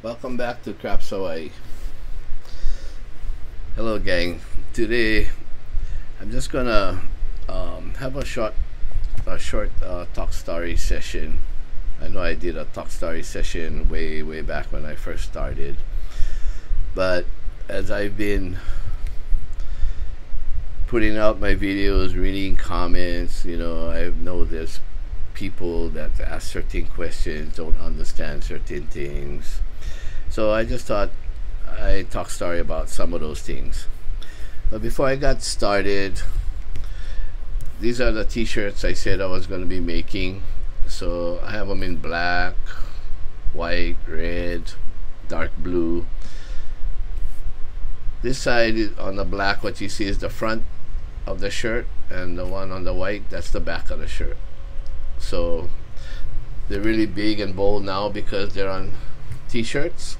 Welcome back to Craps Hawaii. Hello, gang. Today, I'm just gonna have a short talk story session. I know I did a talk story session way back when I first started, but as I've been putting out my videos, reading comments, I know there's people that ask certain questions, don't understand certain things. So I just thought I'd talk story about some of those things. But before I got started, these are the t-shirts I said I was going to be making. So I have them in black, white, red, dark blue. This side is on the black, what you see is the front of the shirt, and the one on the white, that's the back of the shirt. So they're really big and bold now because they're on t-shirts.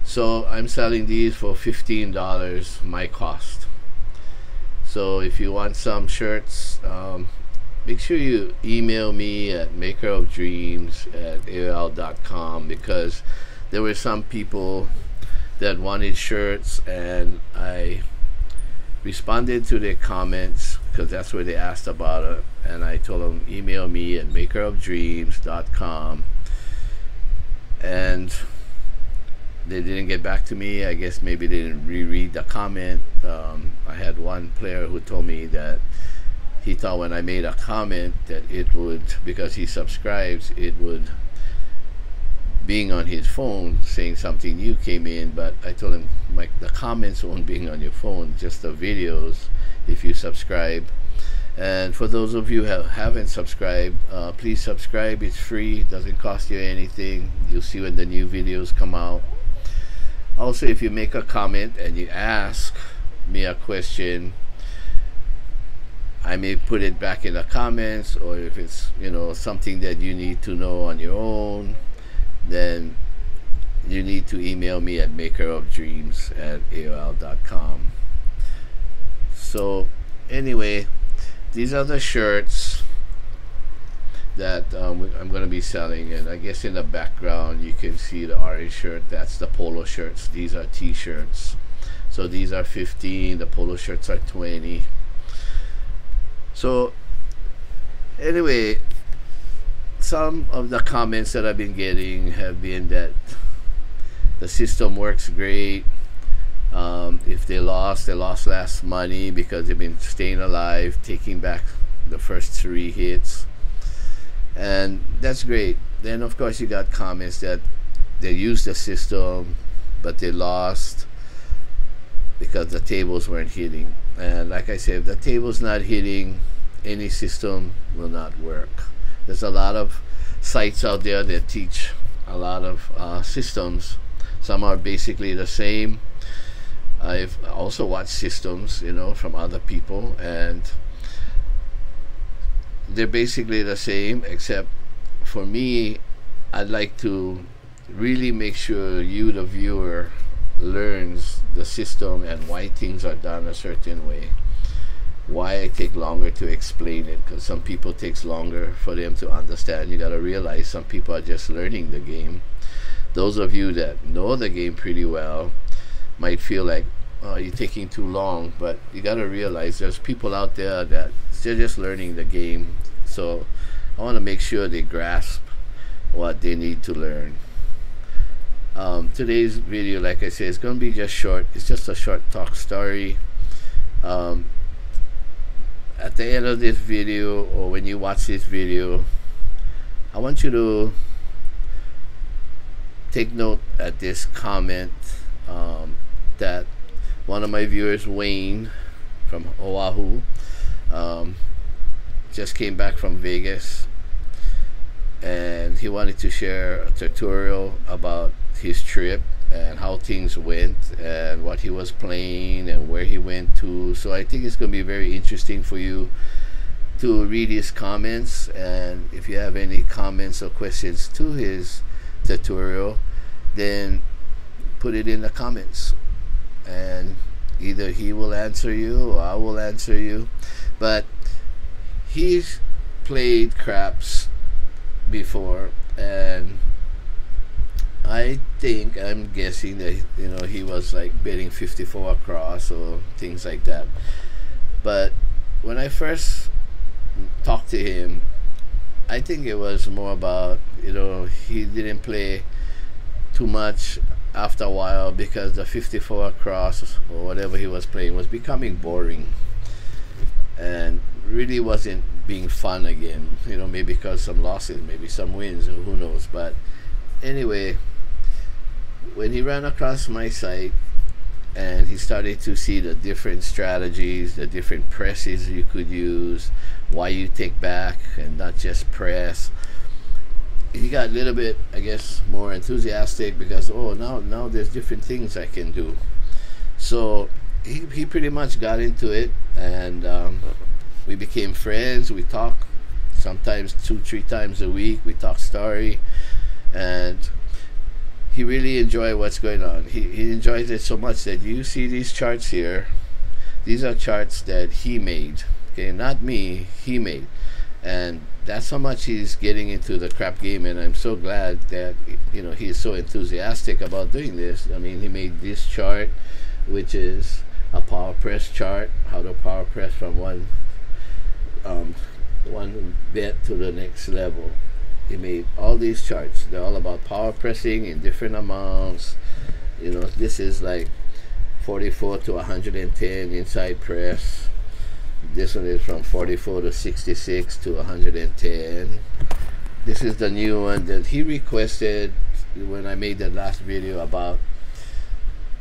So I'm selling these for $15, my cost. So if you want some shirts, make sure you email me at makerofdreams@aol.com, because there were some people that wanted shirts, and I responded to their comments because that's where they asked about it, and I told them email me at makerofdreams.com, and they didn't get back to me. I guess maybe they didn't reread the comment. I had one player who told me that he thought when I made a comment that it would, because he subscribes, it would being on his phone saying something new came in. But I told him, like, the comments won't being on your phone, just the videos if you subscribe. And for those of you who haven't subscribed, please subscribe. It's free, it doesn't cost you anything. You'll see when the new videos come out. Also, if you make a comment and you ask me a question, I may put it back in the comments, or if it's something that you need to know on your own, then you need to email me at makerofdreams@aol.com. So anyway, these are the shirts that I'm going to be selling, and I guess in the background you can see the orange shirt. That's the polo shirts. These are t-shirts. So these are 15, the polo shirts are 20. So anyway, some of the comments that I've been getting have been that the system works great. If they lost last money because they've been staying alive, taking back the first 3 hits, and that's great. Then of course you got comments that they used the system but they lost because the tables weren't hitting. And like I said, if the table's not hitting, any system will not work. There's a lot of sites out there that teach a lot of systems. Some are basically the same. I've also watched systems from other people, and they're basically the same, except for me, I'd like to really make sure you, the viewer, learns the system and why things are done a certain way. Why I take longer to explain it, because some people takes longer for them to understand. You gotta realize some people are just learning the game. Those of you that know the game pretty well might feel like, oh, you're taking too long, but you gotta realize there's people out there that they're just learning the game. So I want to make sure they grasp what they need to learn. Today's video, like I said, is going to be just short. It's just a short talk story. At the end of this video, or when you watch this video, I want you to take note at this comment that one of my viewers, Wayne from Oahu, just came back from Vegas, and he wanted to share a tutorial about his trip and how things went and what he was playing and where he went to. So I think it's going to be very interesting for you to read his comments, and if you have any comments or questions to his tutorial, then put it in the comments, and either he will answer you or I will answer you. But he's played craps before, and I'm guessing that he was like betting 54 across or things like that. But when I first talked to him, I think it was more about he didn't play too much after a while because the 54 across or whatever he was playing was becoming boring and really wasn't being fun again. Maybe because some losses, maybe some wins, or who knows. But anyway, when he ran across my site and he started to see the different strategies, the different presses you could use, why you take back and not just press, he got a little bit, I guess, more enthusiastic because now there's different things I can do. So he pretty much got into it, and we became friends. We talk sometimes 2-3 times a week. We talk story, and he really enjoyed what's going on. He enjoys it so much that you see these charts here. These are charts that he made. Okay, not me. He made, and that's how much he's getting into the crap game. And I'm so glad that he's so enthusiastic about doing this. I mean, he made this chart, which is a power press chart, how to power press from one bet to the next level. He made all these charts. They're all about power pressing in different amounts. This is like 44 to 110 inside press. This one is from 44 to 66 to 110. This is the new one that he requested when I made the last video about.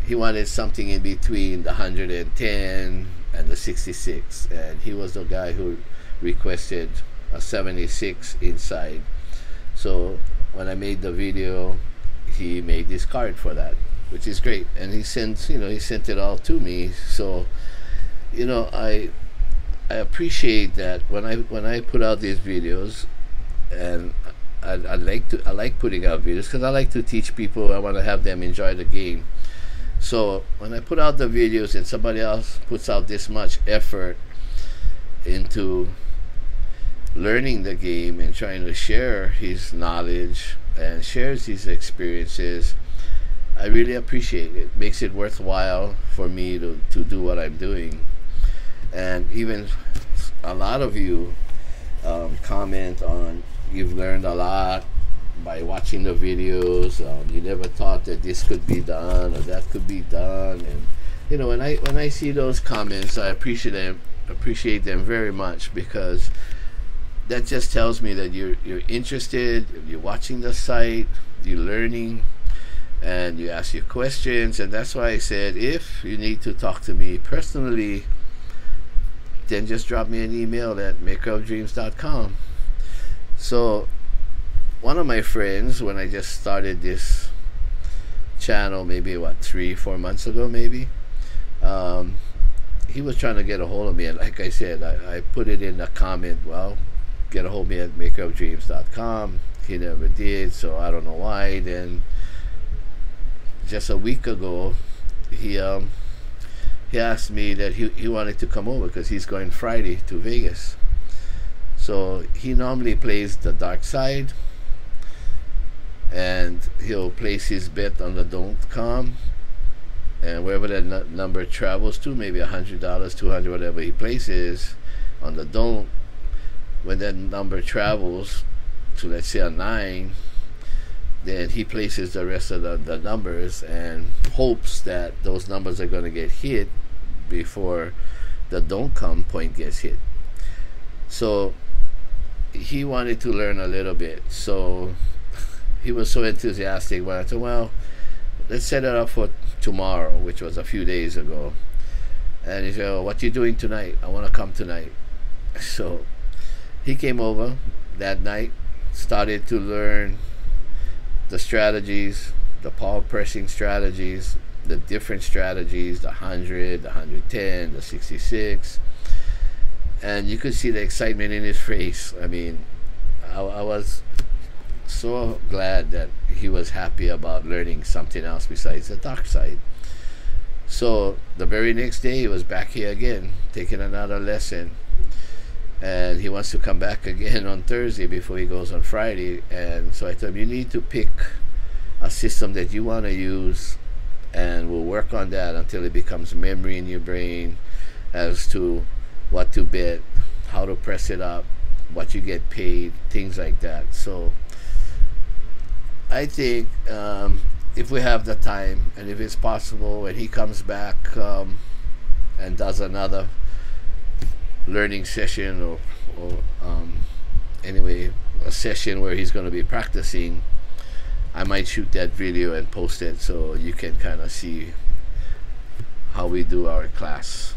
He wanted something in between the 110 and the 66, and he was the guy who requested a 76 inside. So when I made the video, he made this card for that, which is great. And he sent it all to me. So I appreciate that when I put out these videos, and I like putting out videos because I like to teach people. I want to have them enjoy the game. So when I put out the videos and somebody else puts out this much effort into learning the game and trying to share his knowledge and shares his experiences, I really appreciate it. It makes it worthwhile for me to do what I'm doing. And even a lot of you comment on you've learned a lot by watching the videos. You never thought that this could be done or that could be done. And when I see those comments, I appreciate them very much, because that just tells me that you're interested, you're watching the site, you're learning, and you ask your questions. And that's why I said, if you need to talk to me personally, then just drop me an email at makerofdreams.com. So one of my friends, when I just started this channel, maybe 3-4 months ago, maybe, he was trying to get a hold of me, and like I said, I put it in the comment, well, get a hold of me at makerofdreams.com. He never did, so I don't know why. Then just a week ago, he asked me that he wanted to come over because he's going Friday to Vegas. So he normally plays the dark side, and he'll place his bet on the don't come, and wherever that number travels to, maybe $100, $200, whatever he places on the don't, when that number travels to, let's say, a 9, then he places the rest of the numbers and hopes that those numbers are going to get hit before the don't come point gets hit. So he wanted to learn a little bit. So he was so enthusiastic when I said, well, let's set it up for tomorrow, which was a few days ago. And he said, oh, what you doing tonight? I want to come tonight. So he came over that night, started to learn the strategies, the power pressing strategies, the different strategies, the 100, the 110, the 66. And you could see the excitement in his face. I mean, I was so glad that he was happy about learning something else besides the dark side. So the very next day, he was back here again, taking another lesson. And he wants to come back again on Thursday before he goes on Friday. And so I told him, you need to pick a system that you want to use, and we'll work on that until it becomes memory in your brain as to what to bet, how to press it up, what you get paid, things like that. So I think if we have the time and if it's possible, when he comes back and does another learning session or anyway, a session where he's going to be practicing, I might shoot that video and post it so you can kind of see how we do our class.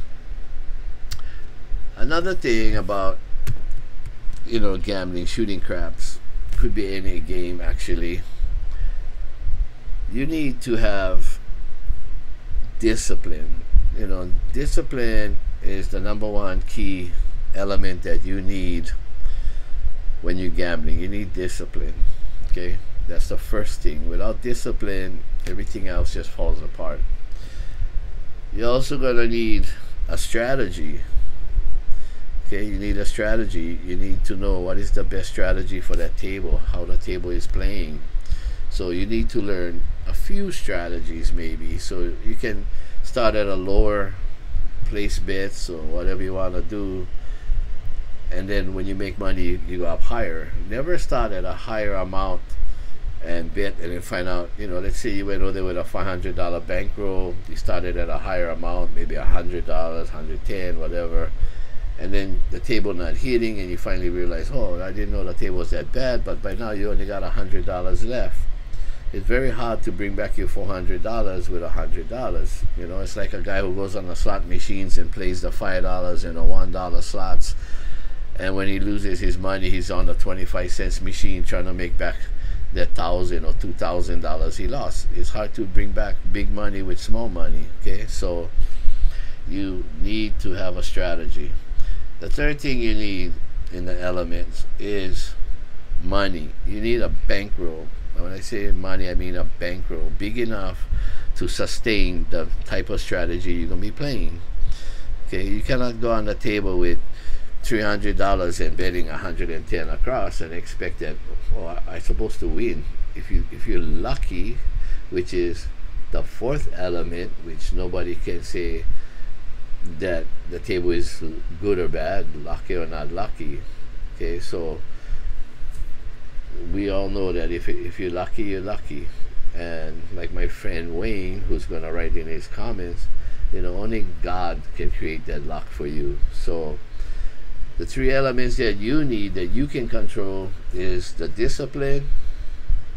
Another thing about, you know, gambling, shooting craps, could be any game actually, you need to have discipline. You know, discipline is the number one key element that you need when you're gambling. You need discipline. Okay, that's the first thing. Without discipline, everything else just falls apart. You're also gonna need a strategy. Okay, you need a strategy. You need to know what is the best strategy for that table, how the table is playing. So you need to learn a few strategies maybe, so you can start at a lower place bets or whatever you want to do, and then when you make money you go up higher. Never start at a higher amount and bet and then find out, you know, let's say you went over there with a $500 bankroll, you started at a higher amount, maybe $100, $110, whatever, and then the table not hitting and you finally realize, oh, I didn't know the table was that bad, but by now you only got $100 left. It's very hard to bring back your $400 with $100. You know, it's like a guy who goes on the slot machines and plays the $5 and the $1 slots, and when he loses his money, he's on the 25-cent machine trying to make back that $1,000 or $2,000 he lost. It's hard to bring back big money with small money. Okay, so you need to have a strategy. The third thing you need in the elements is money. You need a bankroll. When I say money, I mean a bankroll big enough to sustain the type of strategy you're going to be playing. Okay, you cannot go on the table with $300 and betting 110 across and expect that, oh, I'm supposed to win. If you're lucky, which is the fourth element, which nobody can say that the table is good or bad, lucky or not lucky. Okay, so we all know that if you're lucky, you're lucky. And like my friend Wayne, who's going to write in his comments, you know, only God can create that luck for you. So the three elements that you need, that you can control, is the discipline,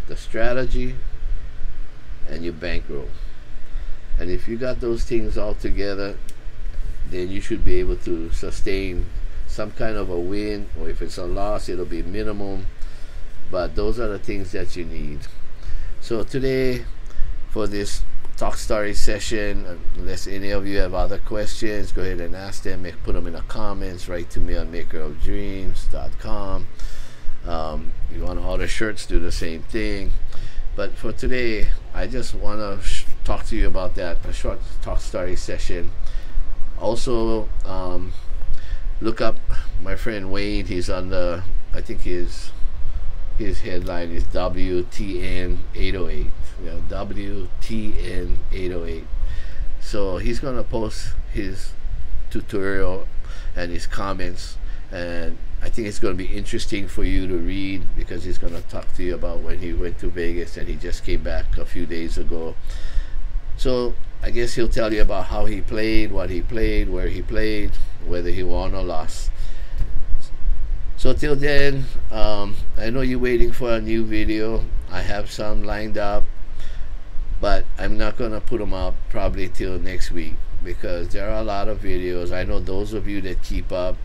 the strategy, and your bankroll. And if you got those things all together, then you should be able to sustain some kind of a win, or if it's a loss, it'll be minimum. But those are the things that you need. So today, for this Talk Story session, unless any of you have other questions, go ahead and ask them, put them in the comments, write to me on makerofdreams.com. You want to order shirts, do the same thing. But for today, I just want to talk to you about that, a short Talk Story session. Also, look up my friend Wayne. He's on the, I think his headline is WTN 808. You know, WTN 808. So he's gonna post his tutorial and his comments, and I think it's gonna be interesting for you to read, because he's gonna talk to you about when he went to Vegas and he just came back a few days ago. So I guess he'll tell you about how he played, what he played, where he played, whether he won or lost. So till then, I know you're waiting for a new video. I have some lined up, but I'm not gonna put them up probably till next week, because there are a lot of videos. I know those of you that keep up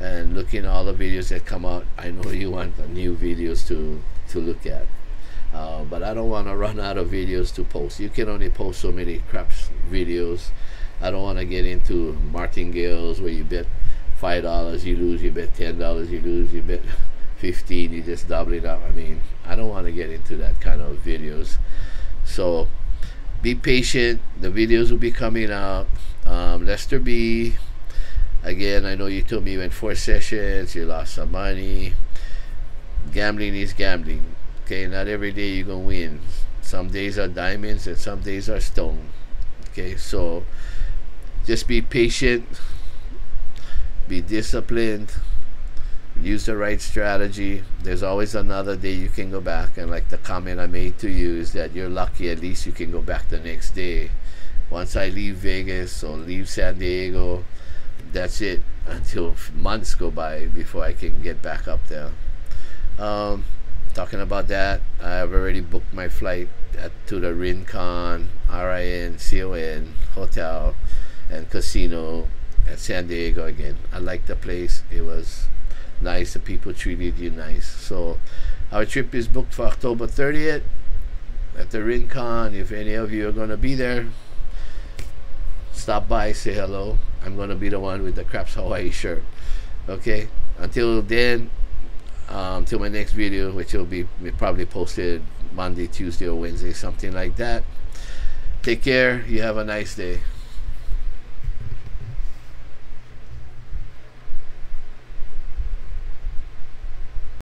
and looking at all the videos that come out, I know you want the new videos to look at. But I don't want to run out of videos to post. You can only post so many craps videos. I don't want to get into martingales where you bet $5, you lose, you bet $10, you lose, you bet 15, you just double it up. I mean, I don't want to get into that kind of videos. So be patient. The videos will be coming out. Lester B, again, I know you told me you went 4 sessions, you lost some money. Gambling is gambling. Okay, not every day you're gonna win. Some days are diamonds and some days are stone. Okay, so just be patient, be disciplined, use the right strategy. There's always another day you can go back, and like the comment I made to you is that you're lucky at least you can go back the next day. Once I leave Vegas or leave San Diego, that's it until months go by before I can get back up there. Talking about that, I've already booked my flight to the Rincon, RINCON hotel and casino at San Diego again. I like the place. It was nice. The people treated you nice. So our trip is booked for October 30th at the Rincon. If any of you are going to be there, stop by, say hello. I'm going to be the one with the Craps Hawaii shirt. Okay, until then, till my next video, which will be probably posted Monday, Tuesday, or Wednesday, something like that. Take care. You have a nice day.